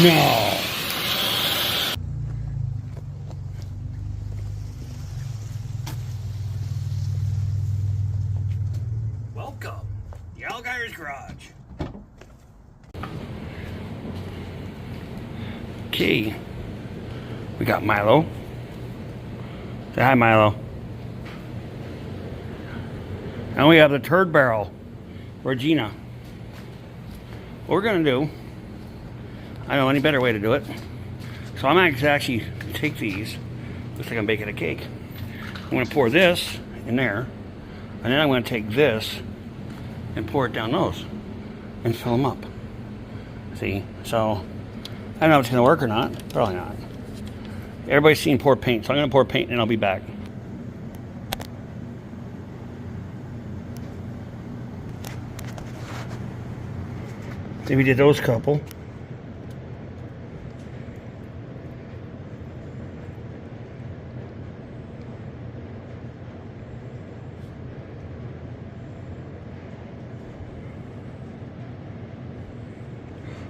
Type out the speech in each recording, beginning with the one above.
No. Welcome, the Alligator's Garage. Okay, we got Milo. Say hi, Milo. And we have the turd barrel, Regina. What we're gonna do, I don't know any better way to do it. So I'm gonna actually take these, looks like I'm baking a cake. I'm gonna pour this in there, and then I'm gonna take this and pour it down those and fill them up. See, so I don't know if it's gonna work or not, probably not. Everybody's seen pour paint, so I'm gonna pour paint and I'll be back. Then we did those couple.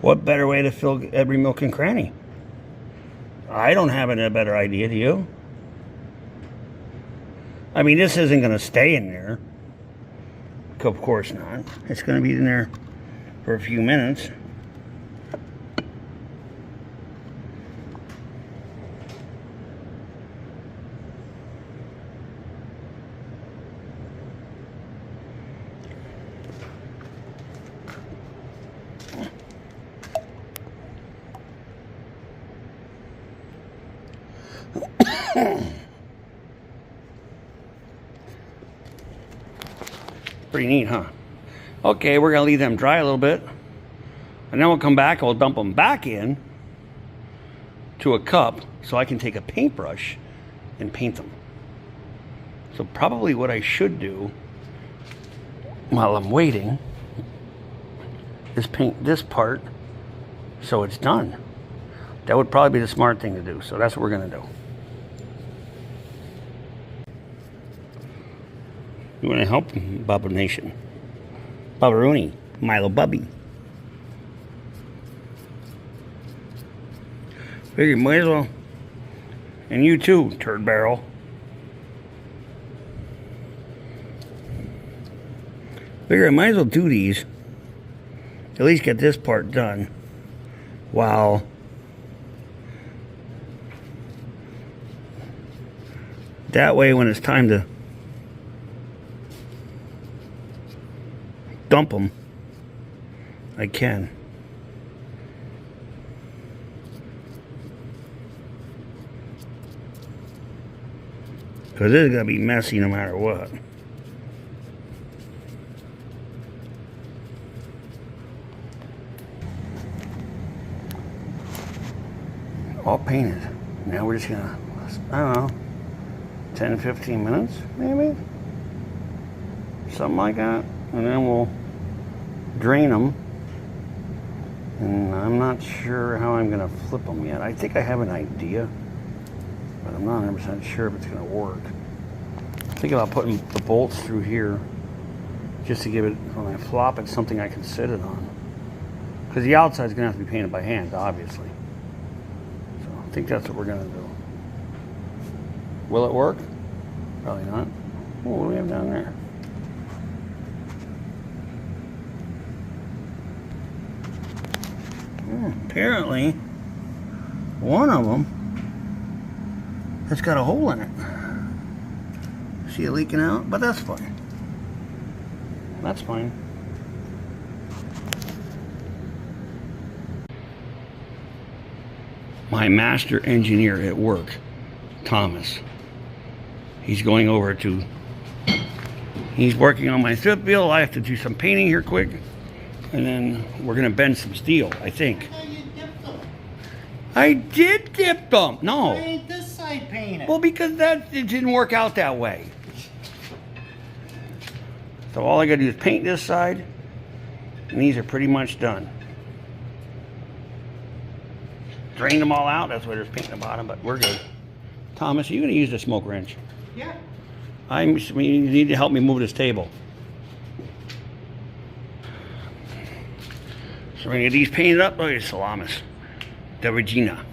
What better way to fill every nook and cranny? I don't have a better idea, do you? I mean, this isn't going to stay in there. Of course not. It's going to be in there for a few minutes. Pretty neat, huh? Okay, we're gonna leave them dry a little bit, and then we'll come back and we'll dump them back in to a cup so I can take a paintbrush and paint them. So probably what I should do while I'm waiting is paint this part so it's done. That would probably be the smart thing to do, so that's what we're gonna do. You want to help? Bubba Nation. Bubba Rooney. Milo Bubby. Figure you might as well. And you too, turd barrel. Figure I might as well do these. At least get this part done. While that way when it's time to dump them, I can. Because this is going to be messy no matter what. All painted. Now we're just going to, I don't know, 10, 15 minutes maybe? Something like that. And then we'll drain them, and I'm not sure how I'm going to flip them yet. I think I have an idea, but I'm not 100% sure if it's going to work. I'm thinking about putting the bolts through here just to give it, when I flop it, something I can sit it on. Because the outside is going to have to be painted by hand, obviously. So I think that's what we're going to do. Will it work? Probably not. Oh, what do we have down there? Apparently, one of them has got a hole in it. See it leaking out? But that's fine. That's fine. My master engineer at work, Thomas, he's going over to, he's working on my fifth wheel. I have to do some painting here quick. And then we're going to bend some steel, I think. I thought you dipped them. I did dip them. No. Why ain't this side painted? Well, because it didn't work out that way. So all I got to do is paint this side. And these are pretty much done. Drained them all out. That's why there's paint in the bottom, but we're good. Thomas, are you going to use the smoke wrench? Yeah. You need to help me move this table. So gonna get these painted up. Look at Salamis. The Regina.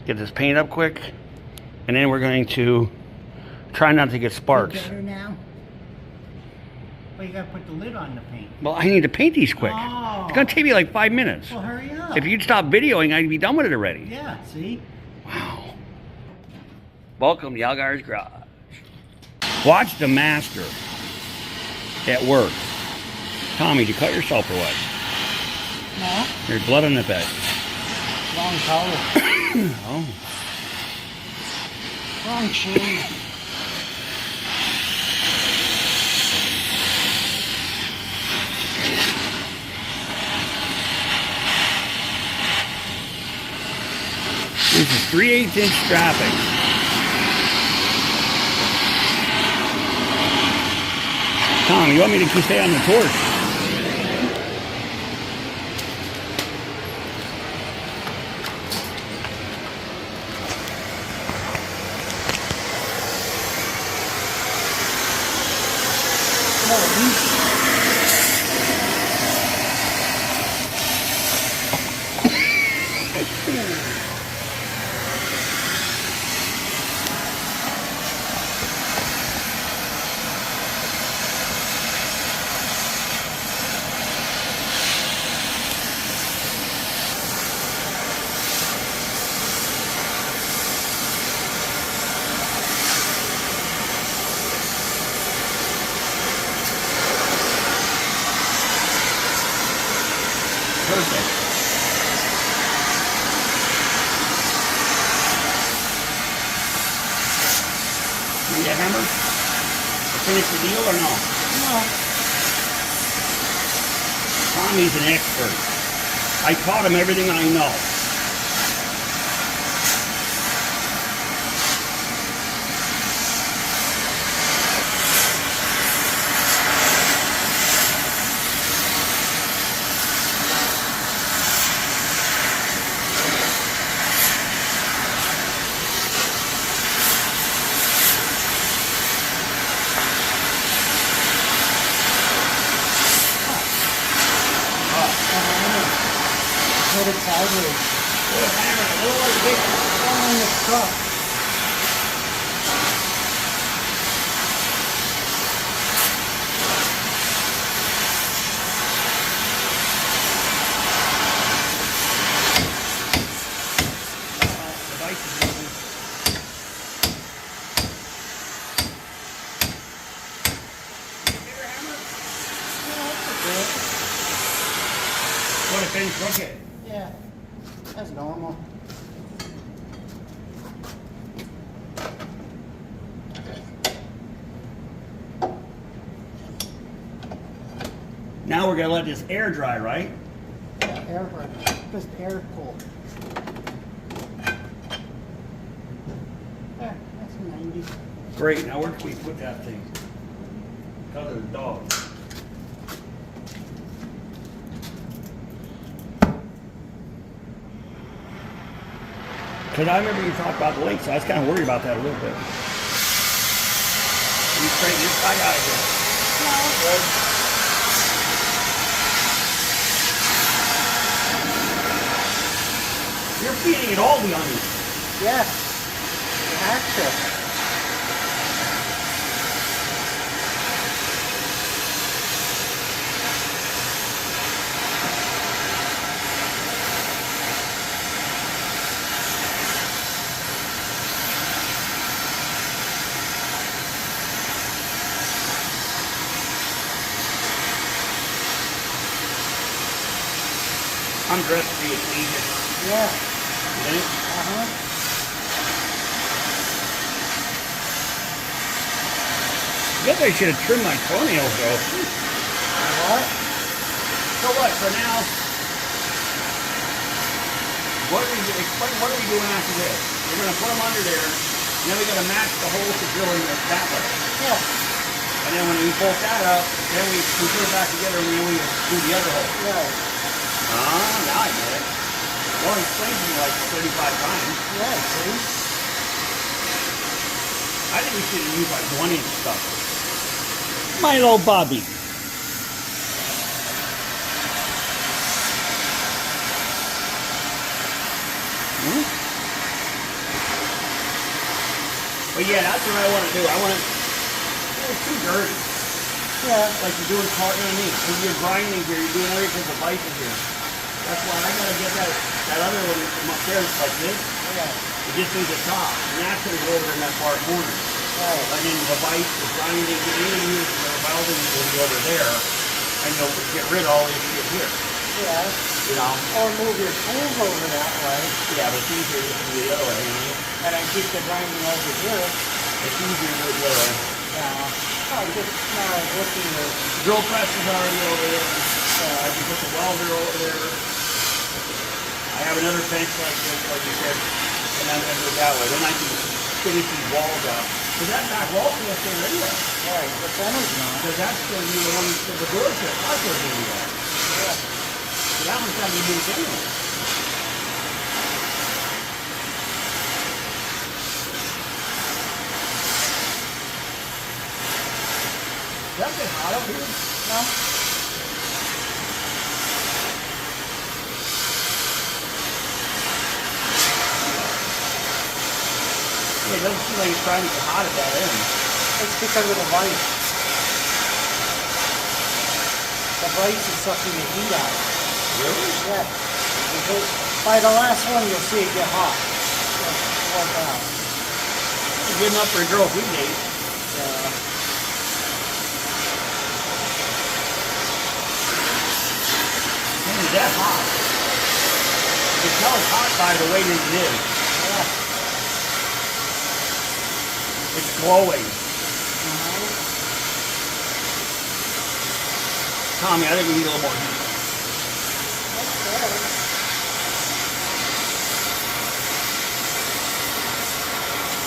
Get this painted up quick. And then we're going to try not to get sparks. Better now? Well, you gotta put the lid on the paint. Well, I need to paint these quick. Oh. It's gonna take me like 5 minutes. Well, hurry up. If you'd stop videoing, I'd be done with it already. Yeah, see? Wow. Welcome to Algar's Garage. Watch the master at work. Tommy, did you cut yourself or what? No. There's blood on the bed. Wrong color. Oh. Wrong shade. This is 3/8 inch strapping. Tom, you want me to stay on the torch? Perfect. Need a hammer to finish the deal or no? No. Tommy's an expert. I taught him everything I know. Put it sideways. Put a hammer a little like this. On the truck. The vise is moving. Bigger hammer? What if it's crooked? Yeah. That's normal. Now we're gonna let this air dry, right? Yeah, air pressure. Just air pull. There, that's 90. Great. Now where can we put that thing? Because of the dog. Because I remember you talked about the lake, so I was kind of worried about that a little bit. You straighten this guy out of here. No. Good. You're feeding it all the onions. Yes. You have to. I'm dressed for the occasion. Yeah. You think? Uh-huh. I guess I should have trimmed my toenails though. What? So what, for now, what are we doing after this? We're going to put them under there, and then we got to match the holes to drill in that way. Yeah. And then when we bolt that up, then we put it back together and then we do the other hole. Right. Ah, now I get it. Well, explained to me like 35 times. Yeah, see? I think we should use like 1-inch stuff. My little Bobby. Hmm? But yeah, that's what I want to do. I want to. It's too dirty. Yeah. Like you're doing part, you know what I mean? Because you're grinding here, you're doing everything with the bison here. That's why I gotta get that other one from upstairs like this. Yeah. It just needs a top. And that's gonna go over in that far corner. Right. And then the bite, the grinding, the use the welding will be over there. And you'll get rid of all this shit here. Yeah. You know? Or move your tools over that way. Yeah, but it's easier to do the other way, you know? And then keep the grinding over here. It's easier to do it the other way. Yeah. Oh, just now looking at Drill press is already over there. I can put the welder over there. I have another bench like this, like you said, and I'm going to do it that way. Then I can finish these walls up. Because that back wall's going to stay anyway. right, the center's not. Because that's going to be the one for the door ship. That's going to be that. Yeah. So that one's got to be moved anyway. Does that get hot up here? No? Yeah, it doesn't seem like it's trying to get hot at that end. It's because of the vice. The vice is sucking the heat out. Really? Yeah. Because by the last one, you'll see it get hot. Work out. It's good enough for a girl we date. Yeah. It's that hot. You can tell it's hot by the way that it is. Yeah. It's glowing. Tommy, I think we need a little more heat.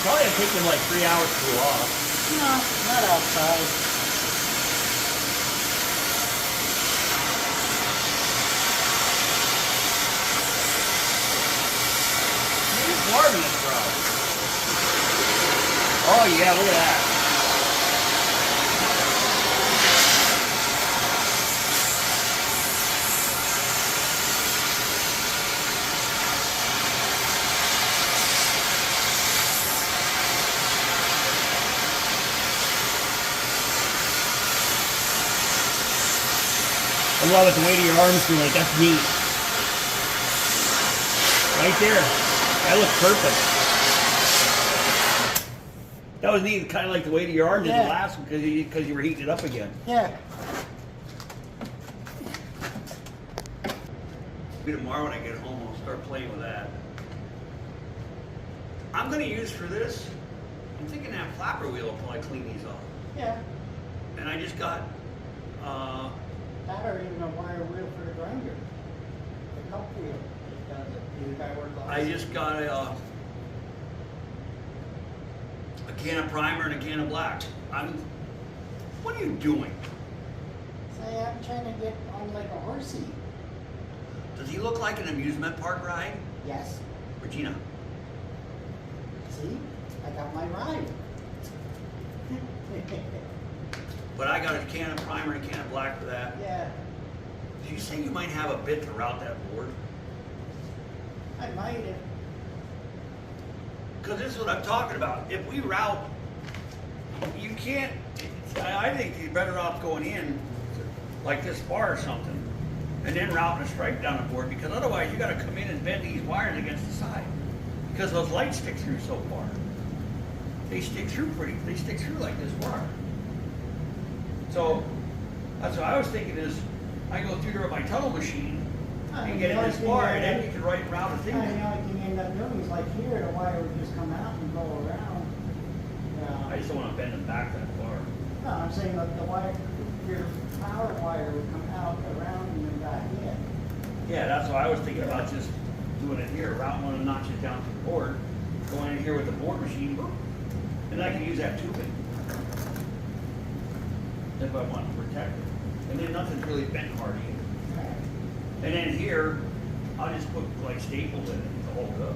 Probably it'll take them like 3 hours to cool off. No, not outside. Maybe it's warm in this bro. Oh yeah, look at that. I love it, the weight of your arms doing it. That's neat. Right there. That looks perfect. That was neat, kind of like the weight of your arms in the last one because you were heating it up again. Yeah. Maybe tomorrow when I get home, I'll start playing with that. I'm going to use for this, I'm thinking that flapper wheel will probably clean these off. Yeah. And I just got, That or even a wire wheel for the grinder. The cup wheel. Either guy work on I just got a can of primer and a can of black. What are you doing? Say, I'm trying to get on like a horsey. Does he look like an amusement park ride? Yes. Regina. See? I got my ride. But I got a can of primer and a can of black for that. Yeah. Did you say you might have a bit to route that board? I might have. Because this is what I'm talking about. If we route, you can't, I think you're better off going in like this far or something and then routing a stripe down the board, because otherwise you got to come in and bend these wires against the side because those lights stick through so far. They stick through like this far. So that's what I was thinking is I go through there with my tunnel machine and get it this far, and then you can route a thing. I know what you end up doing is like here, the wire would just come out and go around. I just don't want to bend them back that far. No, I'm saying that the wire, your power wire would come out around and then back in. Yeah, that's what I was thinking about, just doing it here, routing one of the notches down to the board, going in here with the board machine, and I can use that tubing if I want to protect it. And then nothing's really bent hard either. And then here, I'll just put like staples in it to hold it up.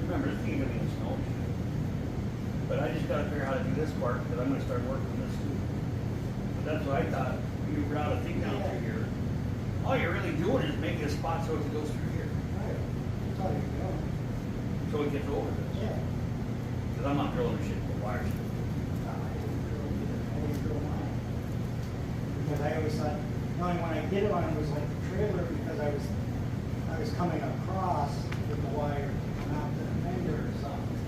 Remember, the thing gonna be in the snow. But I just gotta figure out how to do this part, because I'm gonna start working on this too. But that's what I thought, you route a thing down through here. All you're really doing is making a spot so it goes through here. That's all you're doing. So it gets over this. Yeah. Because I'm not drilling shit with wires. I always drill mine. Because I always thought, knowing when I did it on it was like the trailer because I was coming across with the wire not the fender or something.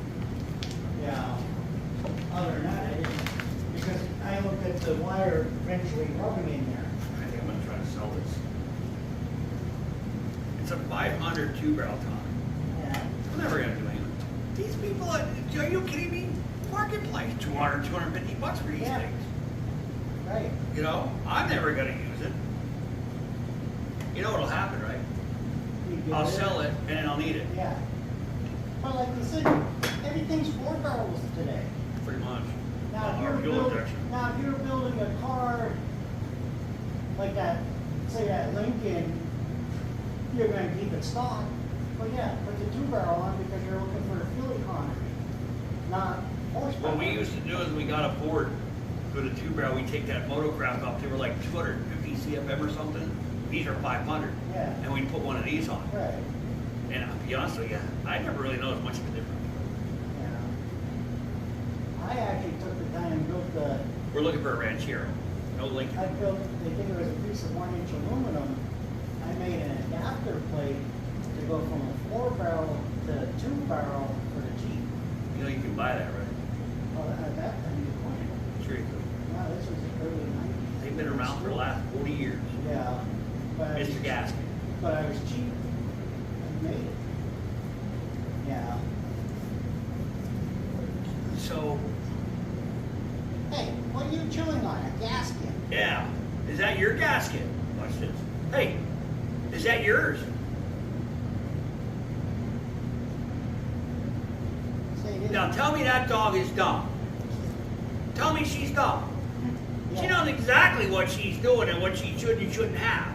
Yeah. Other than that, I didn't, because I looked at the wire eventually rubbing in there. I think I'm gonna try to sell this. It's a 500 2-barrel ton. Yeah. I'm never gonna do anything. These people, are you kidding me? Marketplace, 200, 250 bucks for these Yeah. things. Right. You know, I'm never gonna use it. You know what'll happen, right? You get I'll sell it and then I'll need it. Yeah. But like you said, everything's 4 barrels today. Pretty much. Now, if Or you're fuel injection. now, if you're building a car like that, say that Lincoln, you're going to keep it stock. Well, yeah, put the 2-barrel on because you're looking for a fuel economy, not horsepower. What we used to do is we got a Ford with a 2-barrel. We take that motocraft up. They were like 250 CFM or something. These are 500. Yeah. And we put one of these on. Right. And I'll be honest with you, I never really noticed much of a difference. Yeah. I actually took the time and built the. We're looking for a Ranchero, no Lincoln. I built. They think it was a piece of 1-inch aluminum. I made an adapter plate to go from a 4-barrel to a 2-barrel for the Jeep. You know you can buy that, right? Well, at that time you couldn't. Sure you could. No, this was the early 90s. They've been around for the last 40 years. Yeah. But I was, Mr. Gasket. but I was cheap. I made it. Yeah. So, Hey, what are you chewing on? A gasket? yeah. Is that your gasket? Watch this. Hey, is that yours? Say it is. Now tell me that dog is dumb. Tell me she's dumb. She Yeah. knows exactly what she's doing and what she should and shouldn't have.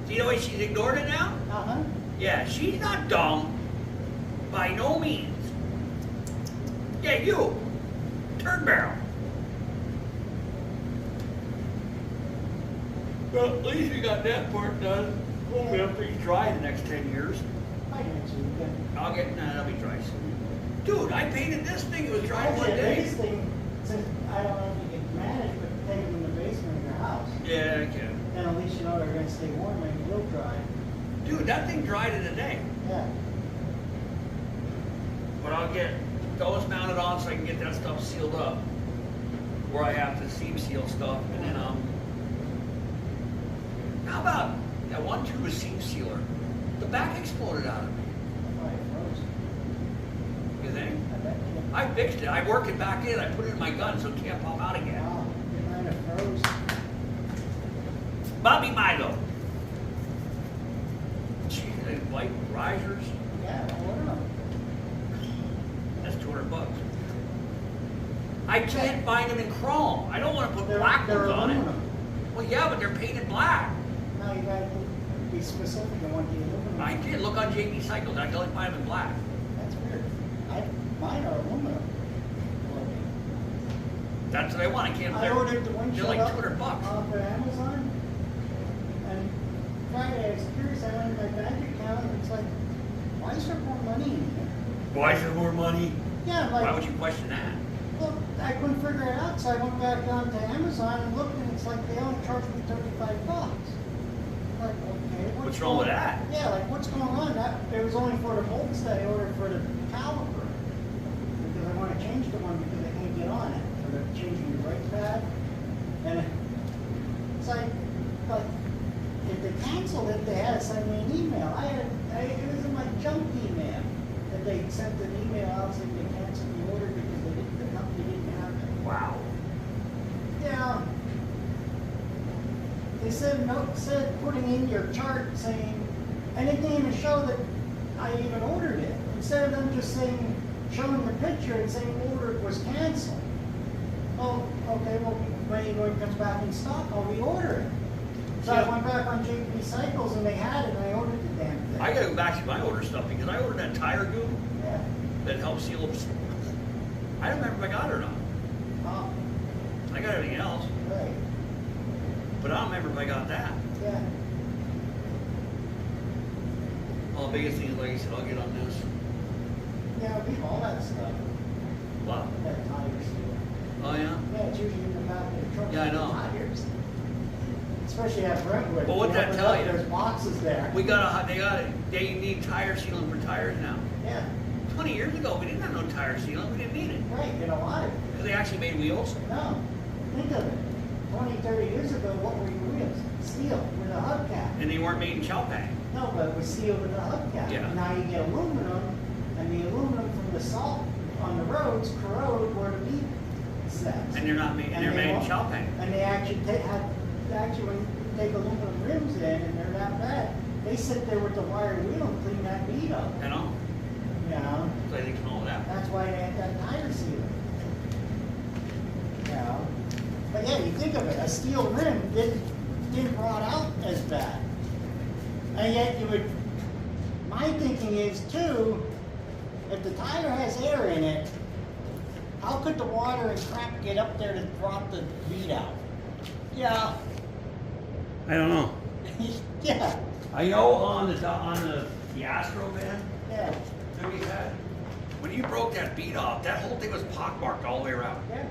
See the way she's ignored it now? Uh-huh. Yeah, she's not dumb. By no means. Yeah, you. Turn barrel. Well, at least we got that part done. Won't be up pretty dry in the next 10 years. I got you. I'll get, nah, that'll be dry soon. Dude, I painted this thing, it was dry in one Actually, day. this thing, since I don't know if you can manage, but take them in the basement of your house. Yeah, I can. Then at least you know they're going to stay warm and it will dry. Dude, that thing dried in a day. Yeah. But I'll get those mounted on so I can get that stuff sealed up. Where I have to seam seal stuff, and then, how about that one tube of seam sealer? The back exploded out of me. That's why it froze. You think? I bet you. I fixed it. I worked it back in. I put it in my gun so it can't pop out again. Wow, it might have froze. Bobby Milo. Gee, they white risers. Yeah, order them. That's $200. I can't find them in chrome. I don't want to put black They're ones on it. aluminum. Well, yeah, but they're painted black. Now you gotta be specific on what the aluminum. I did look on JB Cycles. I can only find them in black. That's weird. Mine are aluminum. That's what I want. I can't. I ordered the They're windshield like up $200. off of Amazon, and Friday I was curious. I went to my bank account, and it's like, why is there more money in here? Why is there more money? Yeah, Why like, would you question that? look, I couldn't figure it out, so I went back down to Amazon and looked, and it's like they only charged me $35. Like, okay, What's wrong with that? Yeah, like what's going on? That it was only for the bolts that I ordered for the caliper, because I want to change the one because I can't get on it. So they're changing the brake pad, and it's like, but if they canceled it, they had to send me an email. It was in my junk email that they sent an email out saying they canceled the order because the company didn't have it. Wow. Yeah. They said putting in your chart saying, and it didn't even show that I even ordered it. Instead of them just saying, showing the picture and saying order was canceled. Oh, okay, well, when it comes back in stock, I'll reorder it. So I went back on JP Cycles and they had it and I ordered the damn thing. I gotta go back to my order stuff because I ordered that tire goo Yeah. that helps seal up. I don't remember if I got it or not. Oh, I got everything else, right. but I don't remember if I got that. Yeah. Well, the biggest thing is, like I said, I'll get on this. Yeah, we have all that stuff. What? That tire seal. Oh, yeah? Yeah, it's usually in the back of the truck. Yeah, I know. Tires. Especially at Brentwood. But what'd You that open tell up, you? There's boxes there. They need tire sealing for tires now. Yeah, 20 years ago, we didn't have no tire sealing. We didn't need it. right, you know why? Because they actually made wheels. No, think of it. 20, 30 years ago, what were your wheels? Steel with a hubcap. And they weren't made in Chalpang. No, but it was steel with a hubcap. Yeah. Now you get aluminum, and the aluminum from the salt on the roads corrode where the meat sets. And they're not made, and they're made in won't- Chalpang. And they actually when you take aluminum rims in and they're that bad, they sit there with the wire wheel and clean that meat up. You know? You know, So they can all that. that's why they had that tire sealer. You know, but yeah, you think of it, a steel rim didn't rot out as bad. And yet you would, my thinking is too, if the tire has air in it, how could the water and crap get up there to drop the meat out? Yeah, I don't know. yeah, I know on the Astro van yeah, that we had, when you broke that bead off, that whole thing was pockmarked all the way around. yeah.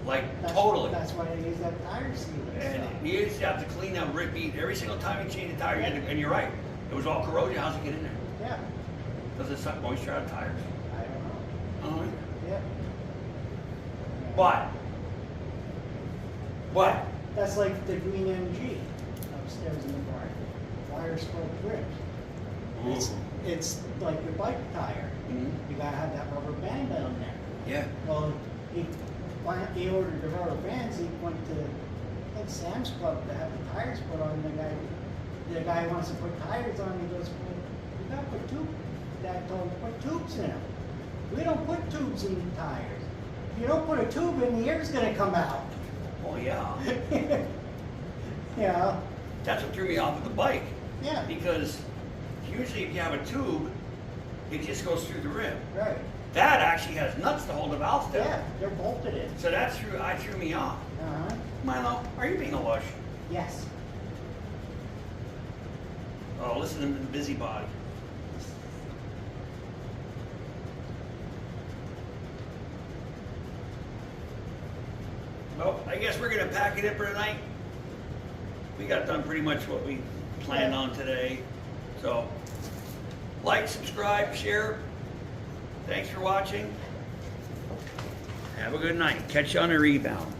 Like, That's- totally. That's why they use that tire sealer. And stuff. you used to have to clean that rip bead every single time you change the tire. And you're right. It was all corrosion. How's it get in there? Yeah, Does it suck moisture out of tires? I don't know, Oh, yeah. But, That's like the green MG upstairs in the barn. Wire spoke ripped. It's like your bike tire. Mhm. You gotta have that rubber band on there. yeah. Well, he ordered the rubber bands, he went to, I think Sam's Club to have the tires put on, the guy wants to put tires on, he goes, well, you gotta put Dad told him, put tubes in them. We don't put tubes in the tires. If you don't put a tube in, the air's gonna come out. Oh, yeah. Yeah, That's what threw me off of the bike. yeah, Because usually if you have a tube, it just goes through the rim. right, That actually has nuts to hold the valve still. yeah, they're bolted in. So that threw me off. Uh-huh, Milo, are you being a lush? yes. Oh, listen to the busybody. Well, I guess we're gonna pack it in for tonight. We got done pretty much what we planned on today. So, like, subscribe, share. Thanks for watching. Have a good night. Catch you on the rebound.